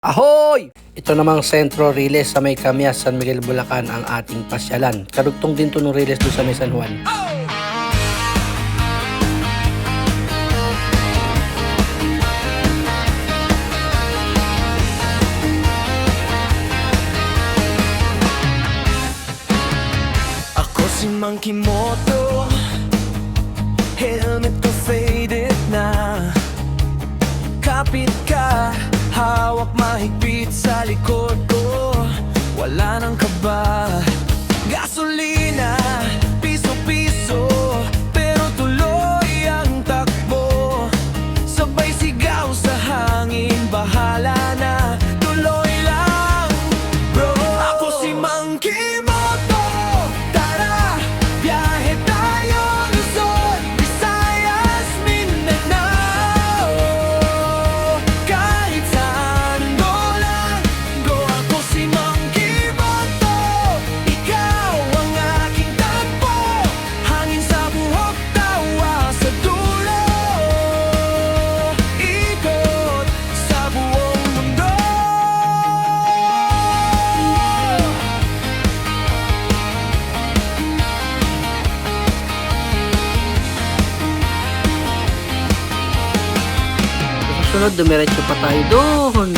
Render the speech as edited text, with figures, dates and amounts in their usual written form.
Ahoy! Ito namang Sentro Riles sa may Camias, San Miguel, Bulacan ang ating pasyalan. Karugtong din to ng Riles doon sa may San Juan. Ako si Monkey Moto, helmet ko faded na. Kapit ka, hawak mahigpit sa likod ko. Wala nang kaba, gasolina, piso-piso, pero tuloy ang takbo. Sabay sigaw sa hangin, bahala na, tuloy lang, bro. Ako si Monkey Moto, tara, biyahe tayo Luzon, Visayas, Mindanao. Kahit saan, go lang, go. Ako si Monkey Moto, ikaw ang aking takbo. Hangin sa buhok, tawa sa dulo, ikot sa buong mundo. Susunod, dumiretso pa tayo doon